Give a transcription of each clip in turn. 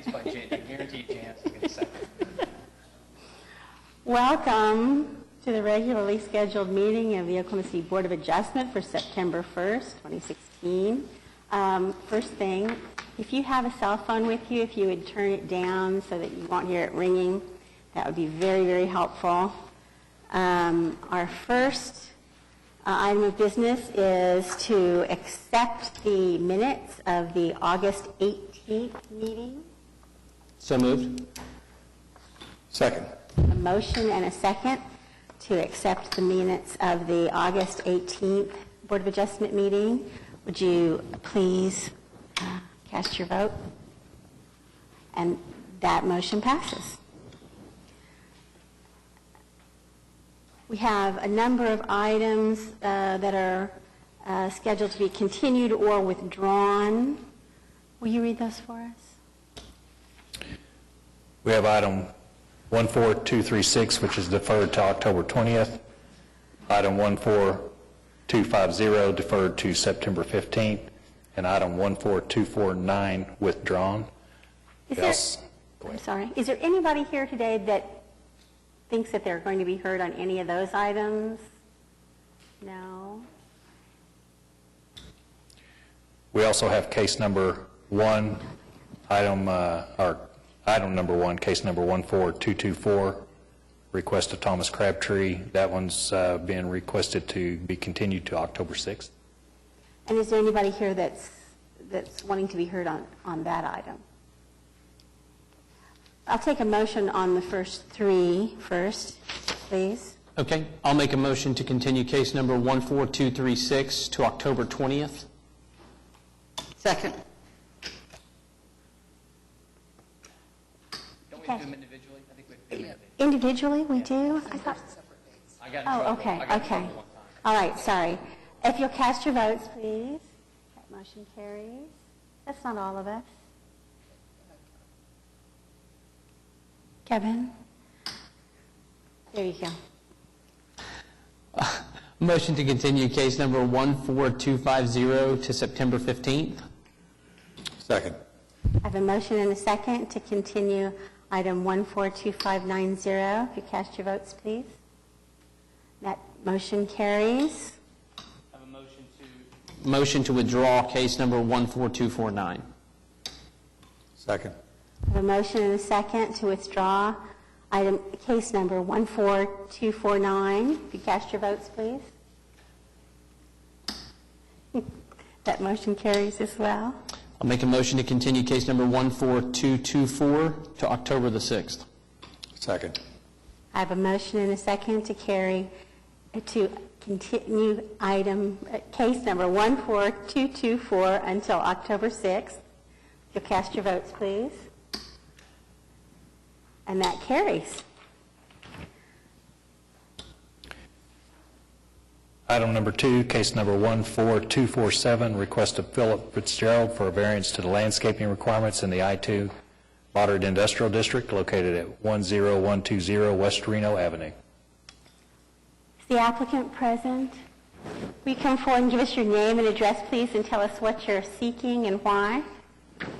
least by Jan. I guarantee Jan's going to second. Welcome to the regularly scheduled meeting of the Oklahoma City Board of Adjustment for September 1st, 2016. First thing, if you have a cell phone with you, if you would turn it down so that you won't hear it ringing, that would be very, very helpful. Our first item of business is to accept the minutes of the August 18th meeting. So moved. Second. A motion and a second to accept the minutes of the August 18th Board of Adjustment meeting. Would you please cast your vote? And that motion passes. We have a number of items that are scheduled to be continued or withdrawn. Will you read those for us? We have item 14236, which is deferred to October 20th. Item 14250 deferred to September 15th. And item 14249 withdrawn. Is there anybody here today that thinks that they're going to be heard on any of those items? No? We also have case number 1, item number 1, case number 14224, request of Thomas Crabtree. That one's being requested to be continued to October 6th. And is there anybody here that's wanting to be heard on that item? I'll take a motion on the first three first, please. Okay. I'll make a motion to continue case number 14236 to October 20th. Second. Don't we do them individually? I think we do them Individually, we do? I thought. I got in Oh, trouble. okay, I got in okay. trouble one time. All right, sorry. If you'll cast your votes, please. That motion carries. That's not all of us. Kevin? There you go. Motion to continue case number 14250 to September 15th. Second. I have a motion and a second to continue item 142590. If you cast your votes, please. That motion carries. I have a motion to withdraw case number 14249. Second. I have a motion and a second to withdraw case number 14249. If you cast your votes, please. That motion carries as well. I'll make a motion to continue case number 14224 to October the 6th. Second. I have a motion and a second to continue case number 14224 until October 6th. You'll cast your votes, please. And that carries. Item number 2, case number 14247, request of Philip Fitzgerald for a variance to the landscaping requirements in the I-2 Moderate Industrial District located at 10120 West Reno Avenue. Is the applicant present? Will you come forward and give us your name and address, please, and tell us what you're seeking and why?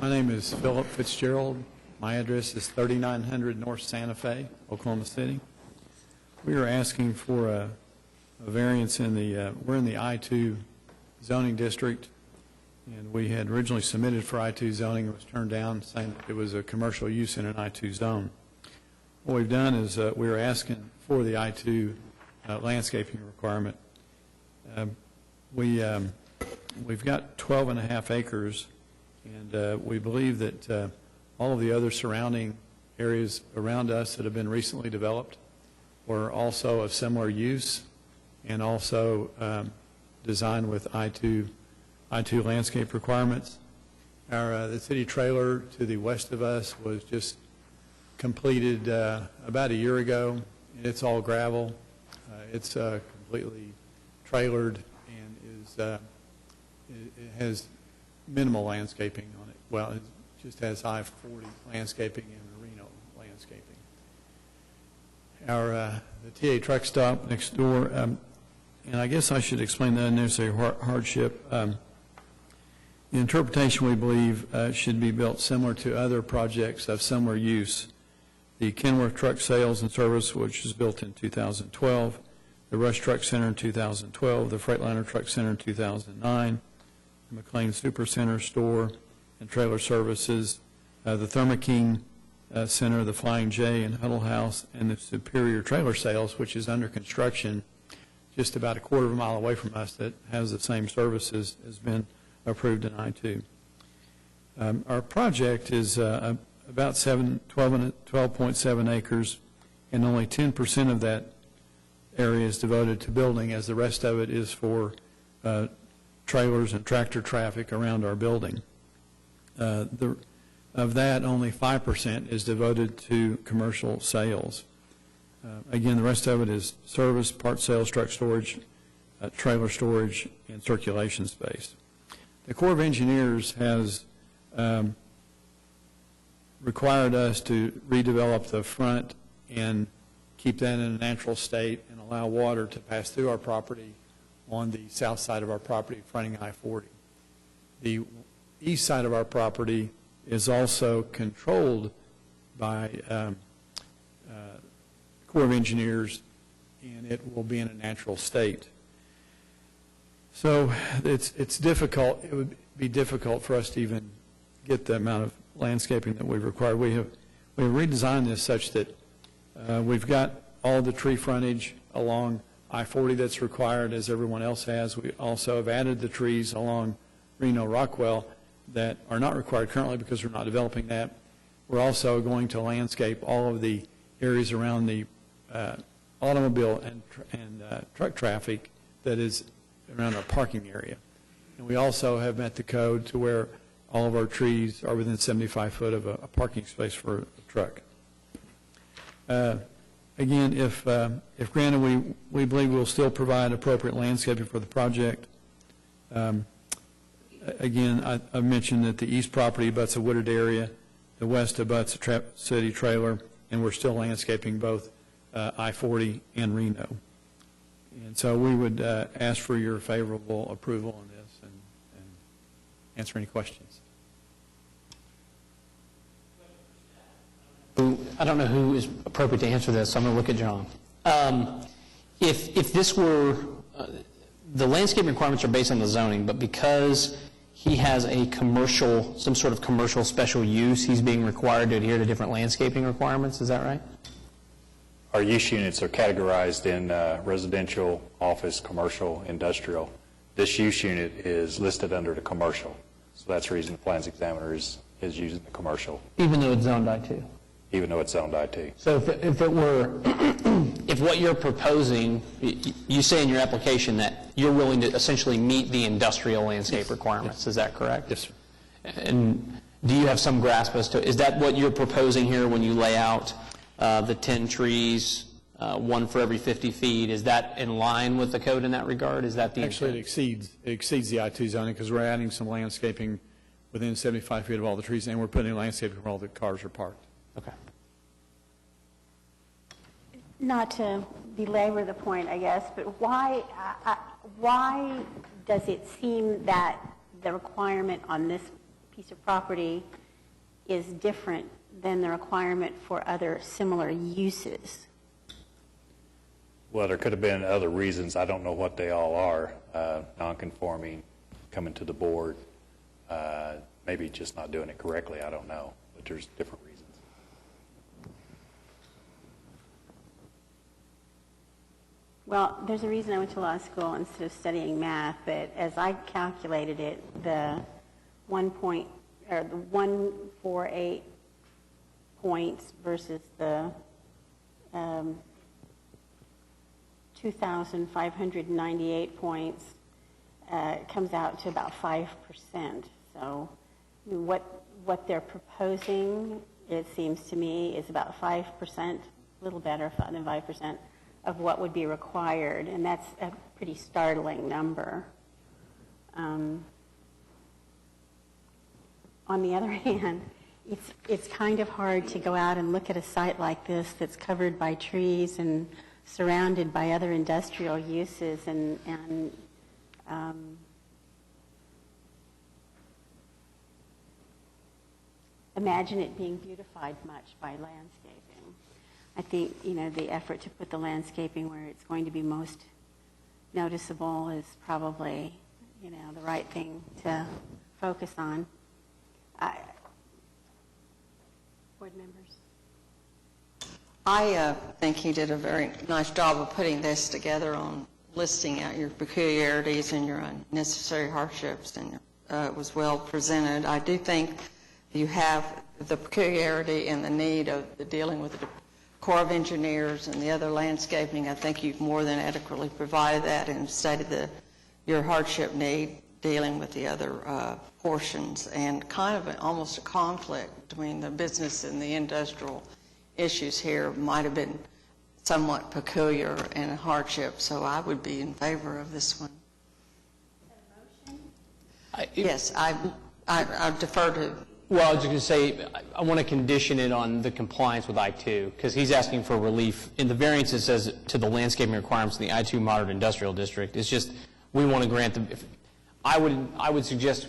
My name is Philip Fitzgerald. My address is 3900 North Santa Fe, Oklahoma City. We are asking for a variance in we're in the I-2 zoning district, and we had originally submitted for I-2 zoning. It was turned down, saying it was a commercial use in an I-2 zone. What we've done is we are asking for the I-2 landscaping requirement. We've got 12 and a half acres, and we believe that all of the other surrounding areas around us that have been recently developed were also of similar use and also designed with I-2 landscape requirements. The city trailer to the west of us was just completed about a year ago, and it's all gravel. It's completely trailered and it has minimal landscaping on it. Well, it just has I-40 landscaping and Reno landscaping. The TA truck stop next door, and I guess I should explain the unnecessary hardship. The interpretation, we believe, should be built similar to other projects of similar use. The Kenworth Truck Sales and Service, which was built in 2012, the Rush Truck Center in 2012, the Freightliner Truck Center in 2009, the McLean Super Center store and trailer services, the Thermo King Center, the Flying J and Huddle House, and the Superior Trailer Sales, which is under construction just about a quarter of a mile away from us, that has the same services, has been approved in I-2. Our project is about 12.7 acres, and only 10% of that area is devoted to building, as the rest of it is for trailers and tractor traffic around our building. Of that, only 5% is devoted to commercial sales. Again, the rest of it is service, parts sales, truck storage, trailer storage, and circulation space. The Corps of Engineers has required us to redevelop the front and keep that in a natural state and allow water to pass through our property on the south side of our property fronting I-40. The east side of our property is also controlled by Corps of Engineers, and it will be in a natural state. So it's difficult. It would be difficult for us to even get the amount of landscaping that we require. We have redesigned this such that we've got all the tree frontage along I-40 that's required, as everyone else has. We also have added the trees along Reno Rockwell that are not required currently because we're not developing that. We're also going to landscape all of the areas around the automobile and truck traffic that is around our parking area. And we also have met the code to where all of our trees are within 75 foot of a parking space for a truck. Again, if granted, we believe we'll still provide appropriate landscaping for the project. Again, I mentioned that the east property abuts a wooded area, the west abuts a city trailer, and we're still landscaping both I-40 and Reno. And so we would ask for your favorable approval on this and answer any questions. I don't know who is appropriate to answer this, so I'm going to look at John. If this were, the landscape requirements are based on the zoning, but because he has a commercial, some sort of commercial special use, he's being required to adhere to different landscaping requirements, is that right? Our use units are categorized in residential, office, commercial, industrial. This use unit is listed under the commercial, so that's the reason the plans examiner is using the commercial, Even though it's zoned I-2? even though it's zoned IT. So if it were, if what you're proposing, you say in your application that you're willing to essentially meet the industrial landscape requirements, is that correct? Yes, sir. And do you have some grasp as to, is that what you're proposing here when you lay out the 10 trees, one for every 50 feet? Is that in line with the code in that regard? Is that the Actually, intent? it exceeds the I-2 zoning because we're adding some landscaping within 75 feet of all the trees, and we're putting landscaping where all the cars are parked. Okay. Not to belabor the point, I guess, but why does it seem that the requirement on this piece of property is different than the requirement for other similar uses? Well, there could have been other reasons. I don't know what they all are. Non-conforming, coming to the board, maybe just not doing it correctly. I don't know, but there's different reasons. Well, there's a reason I went to law school instead of studying math, but as I calculated it, the 148 points versus the 2,598 points comes out to about 5%. So what they're proposing, it seems to me, is about 5%, a little better than 5%. Of what would be required, and that's a pretty startling number. On the other hand, it's kind of hard to go out and look at a site like this that's covered by trees and surrounded by other industrial uses and imagine it being beautified much by landscaping. I think, the effort to put the landscaping where it's going to be most noticeable is probably, the right thing to focus on. Board members? I think he did a very nice job of putting this together on listing out your peculiarities and your unnecessary hardships, and it was well presented. I do think you have the peculiarity and the need of the dealing with the Corps of Engineers and the other landscaping. I think you've more than adequately provided that and stated your hardship need dealing with the other portions, and kind of almost a conflict between the business and the industrial issues here might have been somewhat peculiar and a hardship, so I would be in favor of this one. Yes, I defer to... Well, I was just going to say, I want to condition it on the compliance with I-2, because he's asking for relief. In the variance, it says to the landscaping requirements in the I-2 Moderate Industrial District. It's just, we want to grant them. I would suggest,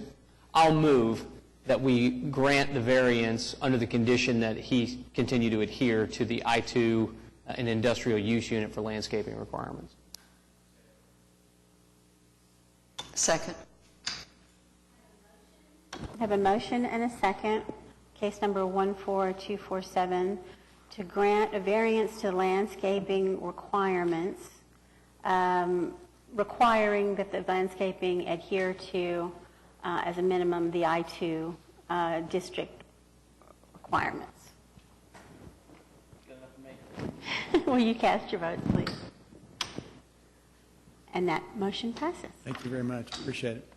I'll move that we grant the variance under the condition that he continue to adhere to the I-2 an industrial use unit for landscaping requirements. Second. I have a motion and a second, case number 14247, to grant a variance to landscaping requirements, requiring that the landscaping adhere to, as a minimum, the I-2 district requirements. Good enough for me. Will you cast your votes, please? And that motion passes. Thank you very much. Appreciate it.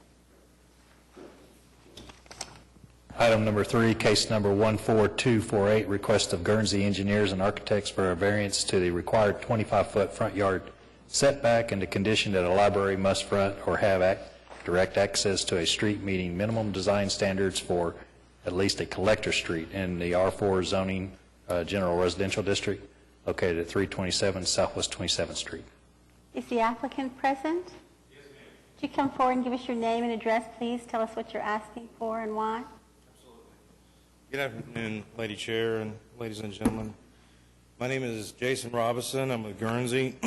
Item number 3, case number 14248, request of Guernsey Engineers and Architects for a variance to the required 25-foot front yard setback and the condition that a library must front or have direct access to a street meeting minimum design standards for at least a collector street in the R4 zoning general residential district located at 327 Southwest 27th Street. Is the applicant present? Yes, ma'am. Could you come forward and give us your name and address, please? Tell us what you're asking for and why. Good afternoon, Lady Chair and ladies and gentlemen. My name is Jason Robinson. I'm with Guernsey.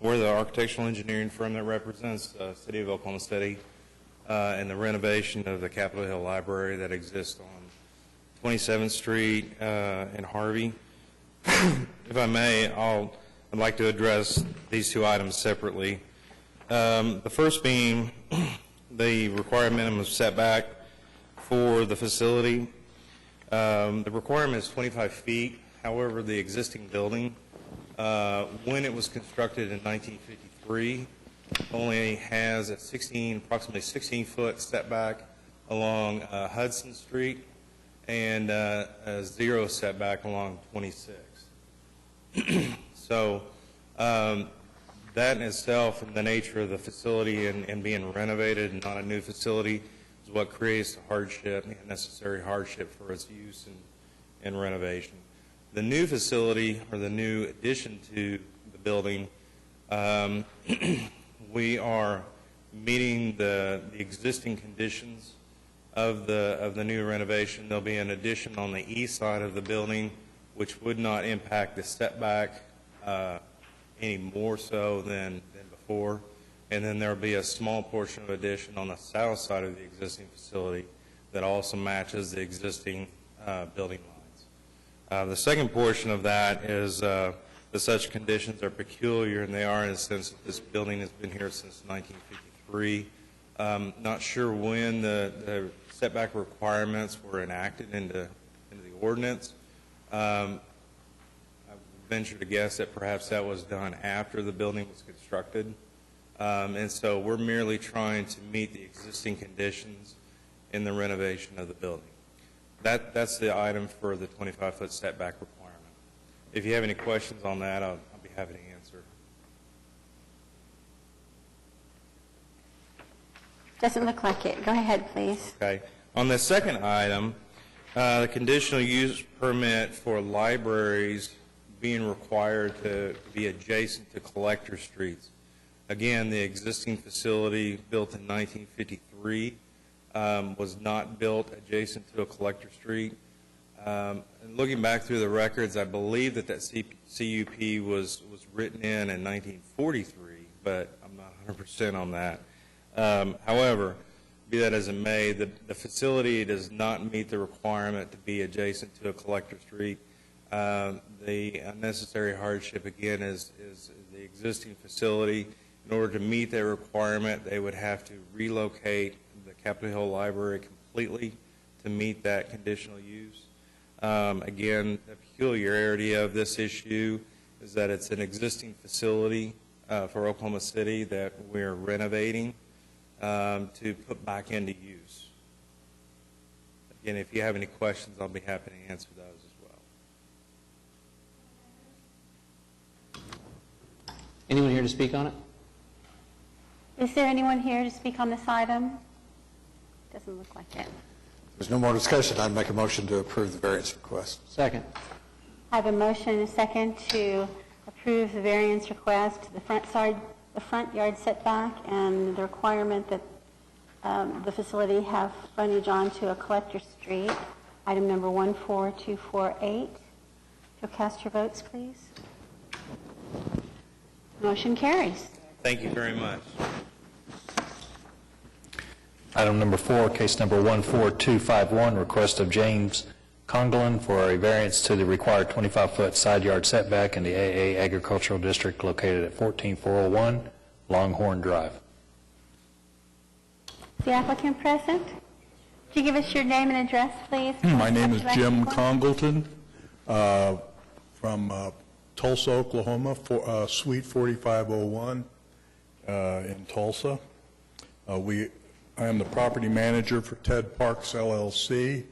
We're the architectural engineering firm that represents the City of Oklahoma City and the renovation of the Capitol Hill Library that exists on 27th Street in Harvey. If I may, I'd like to address these two items separately. The first being the required minimum setback for the facility. The requirement is 25 feet. However, the existing building, when it was constructed in 1953, only has a approximately 16-foot setback along Hudson Street and a 0 setback along 26. So that in itself, and the nature of the facility and being renovated and not a new facility, is what creates the hardship, the unnecessary hardship for its use and renovation. The new facility, or the new addition to the building, we are meeting the existing conditions of the new renovation. There'll be an addition on the east side of the building, which would not impact the setback any more so than before. And then there will be a small portion of addition on the south side of the existing facility that also matches the existing building lines. The second portion of that is that such conditions are peculiar, and they are in the sense that this building has been here since 1953. Not sure when the setback requirements were enacted into the ordinance. I venture to guess that perhaps that was done after the building was constructed. And so we're merely trying to meet the existing conditions in the renovation of the building. That's the item for the 25-foot setback requirement. If you have any questions on that, I'll be happy to answer. Doesn't look like it. Go ahead, please. Okay. On the second item, the conditional use permit for libraries being required to be adjacent to collector streets. Again, the existing facility built in 1953 was not built adjacent to a collector street. And looking back through the records, I believe that CUP was written in 1943, but I'm not 100% on that. However, be that as it may, the facility does not meet the requirement to be adjacent to a collector street. The unnecessary hardship, again, is the existing facility. In order to meet that requirement, they would have to relocate the Capitol Hill Library completely to meet that conditional use. Again, the peculiarity of this issue is that it's an existing facility for Oklahoma City that we're renovating to put back into use. Again, if you have any questions, I'll be happy to answer those as well. Anyone here to speak on it? Is there anyone here to speak on this item? Doesn't look like it. There's no more discussion. I'd make a motion to approve the variance request. Second. I have a motion and a second to approve the variance request to the front yard setback and the requirement that the facility have frontage onto a collector street. Item number 14248. You'll cast your votes, please. Motion carries. Thank you very much. Item number 4, case number 14251, request of James Conglin for a variance to the required 25-foot side yard setback in the AA Agricultural District located at 14401 Longhorn Drive. Is the applicant present? Could you give us your name and address, please? My name is Jim Congleton. Congleton from Tulsa, Oklahoma, Suite 4501 in Tulsa. I am the property manager for Ted Parks LLC,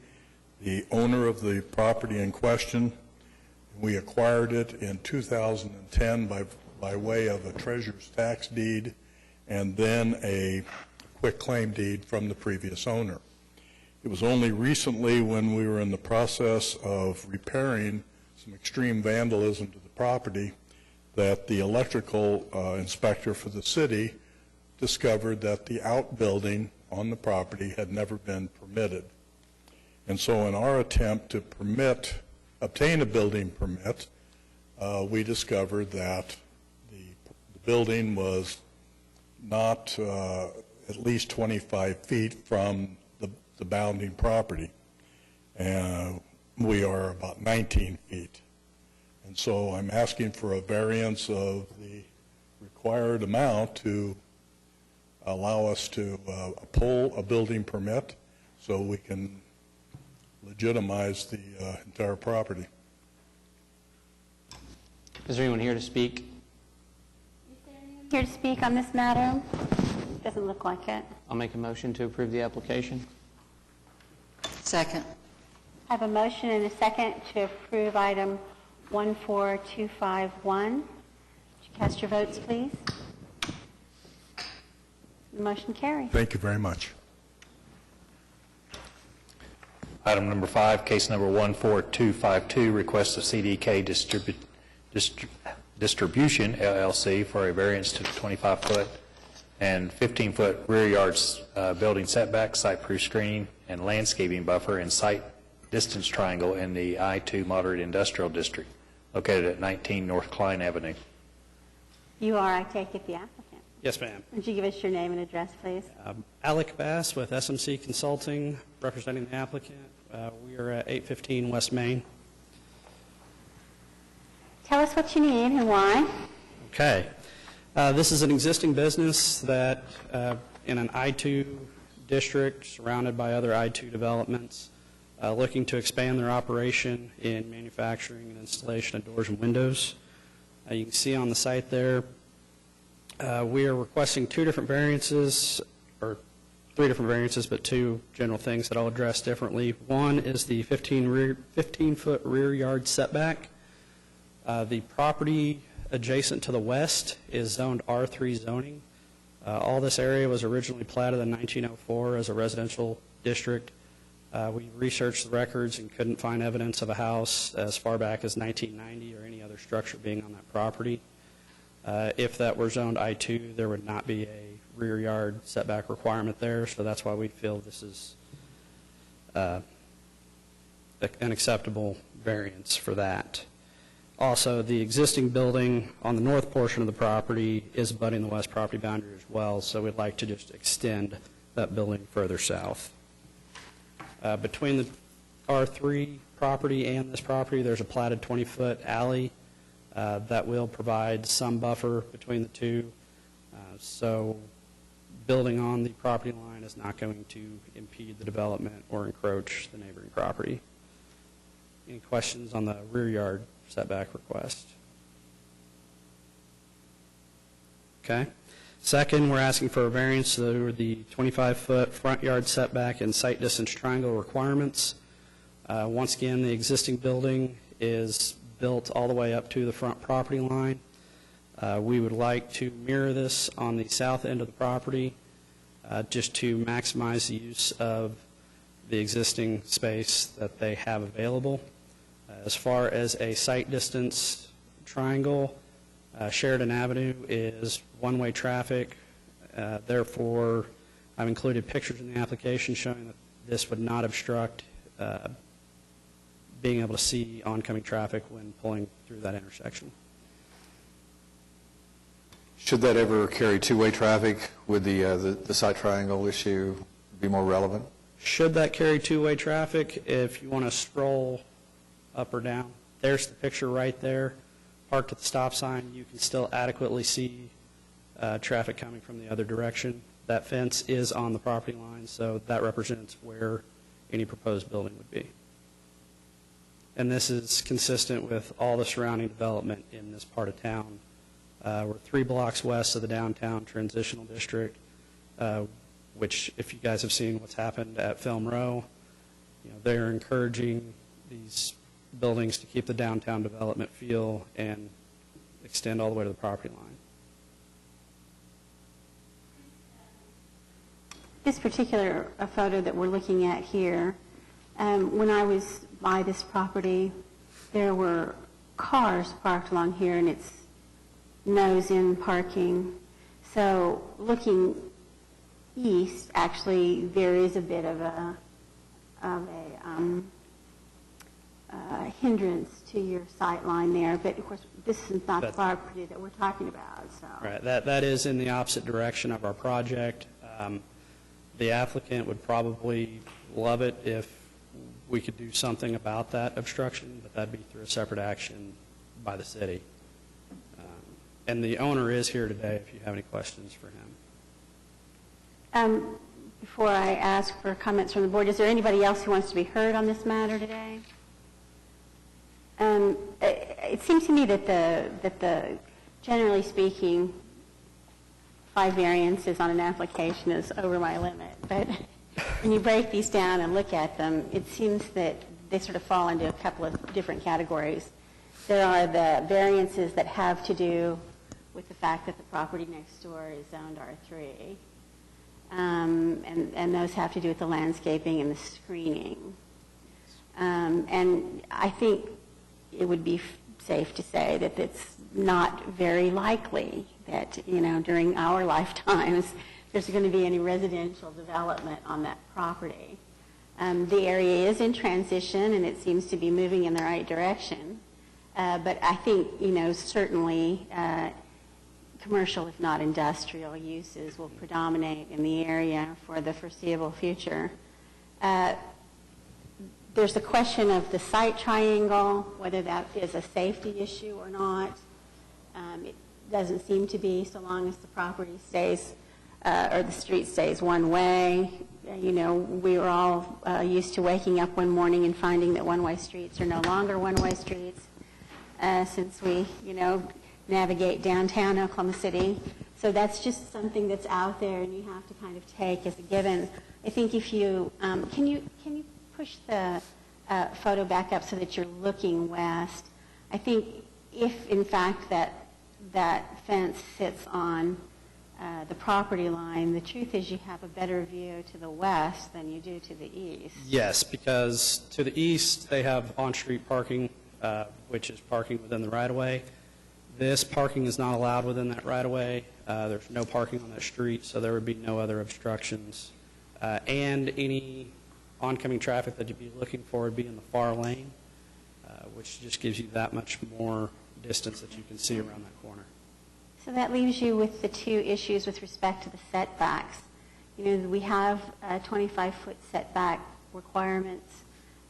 the owner of the property in question. We acquired it in 2010 by way of a treasurer's tax deed and then a quitclaim deed from the previous owner. It was only recently, when we were in the process of repairing some extreme vandalism to the property, that the electrical inspector for the city discovered that the outbuilding on the property had never been permitted. And so in our attempt to obtain a building permit, we discovered that the building was not at least 25 feet from the bounding property. And we are about 19 feet. And so I'm asking for a variance of the required amount to allow us to pull a building permit so we can legitimize the entire property. Is there anyone here to speak? Is there anyone here to speak on this matter? Doesn't look like it. I'll make a motion to approve the application. Second. I have a motion and a second to approve item 14251. Would you cast your votes, please? The motion carries. Thank you very much. Item number 5, case number 14252, request of CDK Distribution LLC for a variance to the 25-foot and 15-foot rear yards building setback, site-proof screening, and landscaping buffer and site distance triangle in the I-2 Moderate Industrial District located at 19 North Klein Avenue. You are, I take it, the applicant. Yes, ma'am. Would you give us your name and address, please? Alec Bass with SMC Consulting, representing the applicant. We are at 815 West Main. Tell us what you need and why. Okay. This is an existing business that in an I-2 district surrounded by other I-2 developments, looking to expand their operation in manufacturing and installation of doors and windows. You can see on the site there, we are requesting 2 different variances, or 3 different variances, but 2 general things that I'll address differently. One is the 15-foot rear yard setback. The property adjacent to the west is zoned R3 zoning. All this area was originally platted in 1904 as a residential district. We researched the records and couldn't find evidence of a house as far back as 1990 or any other structure being on that property. If that were zoned I-2, there would not be a rear yard setback requirement there, so that's why we feel this is an acceptable variance for that. Also, the existing building on the north portion of the property is abutting the west property boundary as well, so we'd like to just extend that building further south. Between the R3 property and this property, there's a platted 20-foot alley that will provide some buffer between the two. So building on the property line is not going to impede the development or encroach the neighboring property. Any questions on the rear yard setback request? Okay. Second, we're asking for a variance over the 25-foot front yard setback and site distance triangle requirements. Once again, the existing building is built all the way up to the front property line. We would like to mirror this on the south end of the property just to maximize the use of the existing space that they have available. As far as a site distance triangle, Sheridan Avenue is one-way traffic. Therefore, I've included pictures in the application showing that this would not obstruct being able to see oncoming traffic when pulling through that intersection. Should that ever carry two-way traffic, would the site triangle issue be more relevant? Should that carry two-way traffic, if you want to scroll up or down, there's the picture right there. Parked at the stop sign, you can still adequately see traffic coming from the other direction. That fence is on the property line, so that represents where any proposed building would be. And this is consistent with all the surrounding development in this part of town. We're 3 blocks west of the downtown transitional district, which, if you guys have seen what's happened at Film Row, they're encouraging these buildings to keep the downtown development feel and extend all the way to the property line. This particular photo that we're looking at here, when I was by this property, there were cars parked along here, and it's nose-in parking. So looking east, actually, there is a bit of a hindrance to your sight line there. But of course, this is not the property that we're talking about. So right, that is in the opposite direction of our project. The applicant would probably love it if we could do something about that obstruction, but that'd be through a separate action by the city. And the owner is here today if you have any questions for him. Before I ask for comments from the board, is there anybody else who wants to be heard on this matter today? It seems to me that the generally speaking, 5 variances on an application is over my limit. But when you break these down and look at them, it seems that they sort of fall into a couple of different categories. There are the variances that have to do with the fact that the property next door is zoned R3. And those have to do with the landscaping and the screening. And I think it would be safe to say that it's not very likely that, during our lifetimes, there's going to be any residential development on that property. The area is in transition, and it seems to be moving in the right direction. But I think, certainly commercial, if not industrial, uses will predominate in the area for the foreseeable future. There's the question of the site triangle, whether that is a safety issue or not. It doesn't seem to be, so long as the property stays, or the street stays one way. We were all used to waking up one morning and finding that one-way streets are no longer one-way streets since we, navigate downtown Oklahoma City. So that's just something that's out there, and you have to kind of take as a given. I think if you, can you push the photo back up so that you're looking west? I think if, in fact, that fence sits on the property line, the truth is you have a better view to the west than you do to the east. Yes, because to the east, they have on-street parking, which is parking within the right-of-way. This parking is not allowed within that right-of-way. There's no parking on that street, so there would be no other obstructions. And any oncoming traffic that you'd be looking for would be in the far lane, which just gives you that much more distance that you can see around that corner. So that leaves you with the two issues with respect to the setbacks. You know, we have 25-foot setback requirements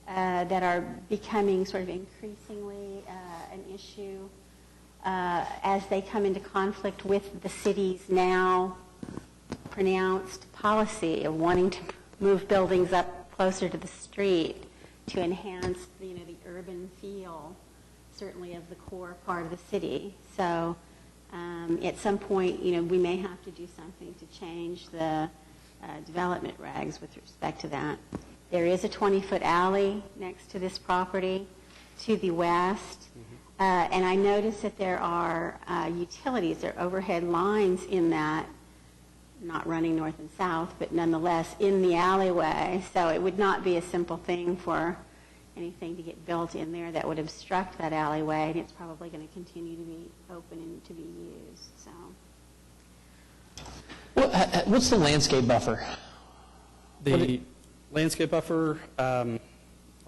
that are becoming sort of increasingly an issue as they come into conflict with the city's now pronounced policy of wanting to move buildings up closer to the street to enhance, you know, the urban feel, certainly of the core part of the city. So at some point, you know, we may have to do something to change the development regs with respect to that. There is a 20-foot alley next to this property to the west, and I noticed that there are utilities, there are overhead lines in that, not running north and south, but nonetheless in the alleyway, so it would not be a simple thing for anything to get built in there that would obstruct that alleyway, and it's probably going to continue to be open and to be used. So, What's the landscape buffer? The landscape buffer, I'll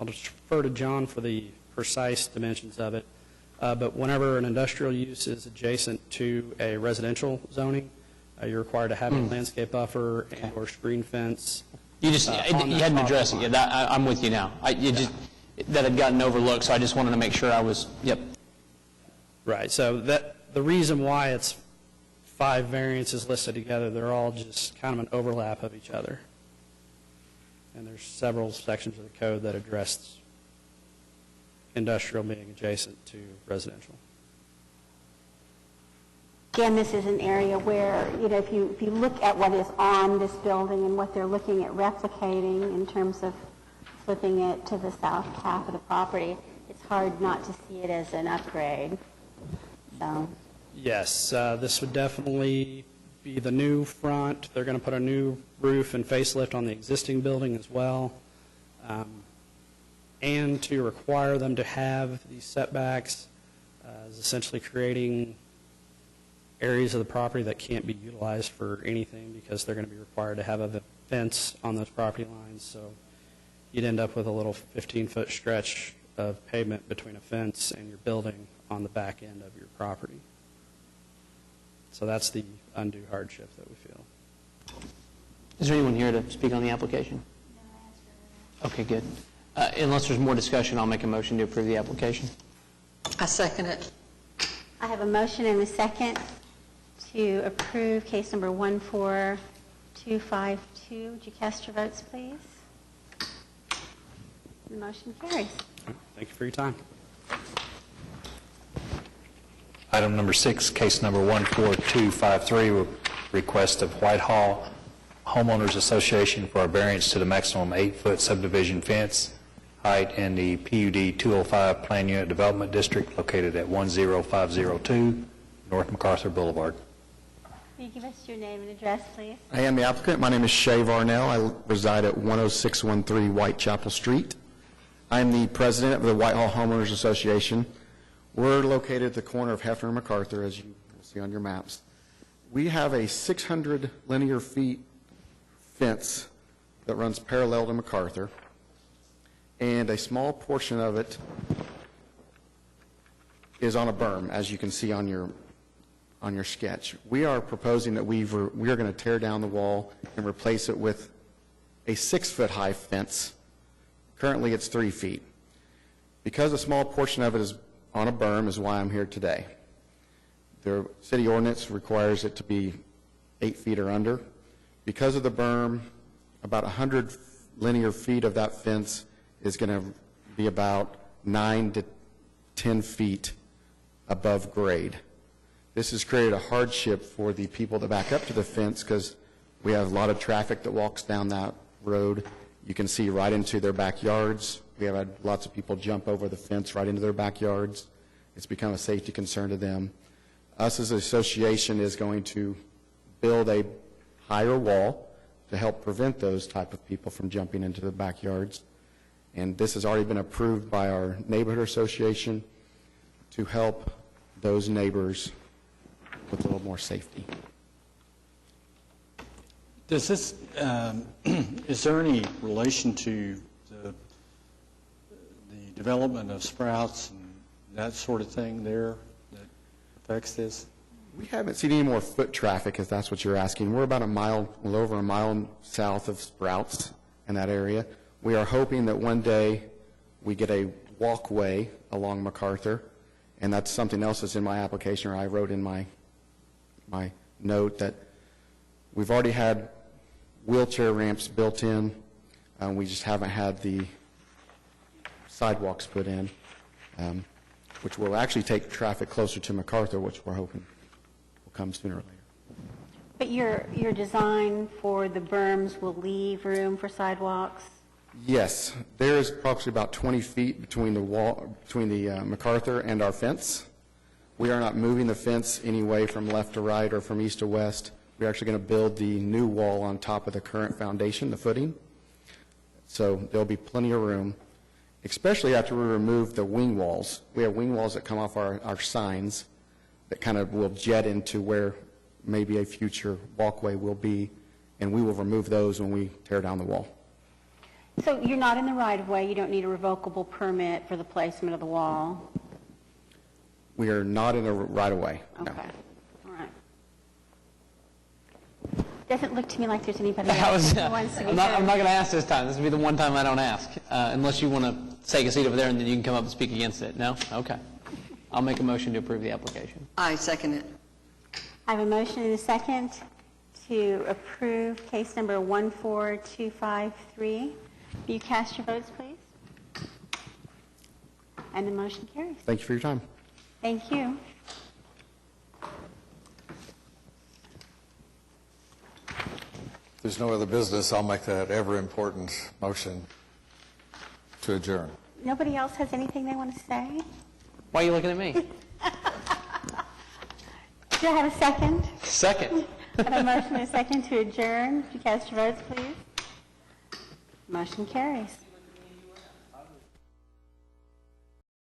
just refer to John for the precise dimensions of it, but whenever an industrial use is adjacent to a residential zoning, you're required to have a landscape buffer and or screen fence. You just, you hadn't addressed it yet. I'm with you now. That had gotten overlooked, so I just wanted to make sure I was, yep. Right, so the reason why it's 5 variances listed together, they're all just kind of an overlap of each other. And there's several sections of the code that address industrial being adjacent to residential. again, this is an area where, you know, if you look at what is on this building and what they're looking at replicating in terms of flipping it to the south half of the property, it's hard not to see it as an upgrade. So. Yes, this would definitely be the new front. They're going to put a new roof and facelift on the existing building as well. And to require them to have these setbacks is essentially creating areas of the property that can't be utilized for anything because they're going to be required to have a fence on those property lines. So you'd end up with a little 15-foot stretch of pavement between a fence and your building on the back end of your property. So that's the undue hardship that we feel. Is there anyone here to speak on the application? Okay, good. Unless there's more discussion, I'll make a motion to approve the application. I second it. I have a motion and a second to approve case number 14252. Would you cast your votes, please? The motion carries. Thank you for your time. Item number 6, case number 14253, request of Whitehall Homeowners Association for a variance to the maximum 8-foot subdivision fence height in the PUD 205 Plan Unit Development District located at 10502 North MacArthur Boulevard. Will you give us your name and address, please? I am the applicant. My name is Shay Varnell. I reside at 10613 Whitechapel Street. I'm the president of the Whitehall Homeowners Association. We're located at the corner of Hefner and MacArthur, as you see on your maps. We have a 600 linear feet fence that runs parallel to MacArthur, and a small portion of it is on a berm, as you can see on your sketch. We are proposing that we are going to tear down the wall and replace it with a 6-foot high fence. Currently, it's 3 feet. Because a small portion of it is on a berm is why I'm here today. The city ordinance requires it to be 8 feet or under. Because of the berm, about 100 linear feet of that fence is going to be about 9 to 10 feet above grade. This has created a hardship for the people that back up to the fence because we have a lot of traffic that walks down that road. You can see right into their backyards. We have had lots of people jump over the fence right into their backyards. It's become a safety concern to them. Us as an association is going to build a higher wall to help prevent those type of people from jumping into the backyards. And this has already been approved by our neighborhood association to help those neighbors with a little more safety. Does this, is there any relation to the development of Sprouts and that sort of thing there that affects this? We haven't seen any more foot traffic, if that's what you're asking. We're about a little over a mile south of Sprouts in that area. We are hoping that one day we get a walkway along MacArthur, and that's something else that's in my application, or I wrote in my note that we've already had wheelchair ramps built in. We just haven't had the sidewalks put in, which will actually take traffic closer to MacArthur, which we're hoping will come sooner or later. But your design for the berms will leave room for sidewalks? Yes, there is approximately about 20 feet between the MacArthur and our fence. We are not moving the fence any way from left to right or from east to west. We're actually going to build the new wall on top of the current foundation, the footing. So there'll be plenty of room, especially after we remove the wing walls. We have wing walls that come off our signs that kind of will jet into where maybe a future walkway will be, and we will remove those when we tear down the wall. So you're not in the right-of-way, you don't need a revocable permit for the placement of the wall? We are not in a right-of-way, no. Okay, all right. Doesn't look to me like there's anybody I else was, who wants to be I'm not heard. going to ask this time. This will be the one time I don't ask, unless you want to take a seat over there and then you can come up and speak against it. No? Okay. I'll make a motion to approve the application. I second it. I have a motion and a second to approve case number 14253. Will you cast your votes, please? And the motion carries. Thank you for your time. Thank you. If there's no other business, I'll make that ever-important motion to adjourn. Nobody else has anything they want to say? Why are you looking at me? Do I have a second? Second. I have a motion and a second to adjourn. Would you cast your votes, please? Motion carries.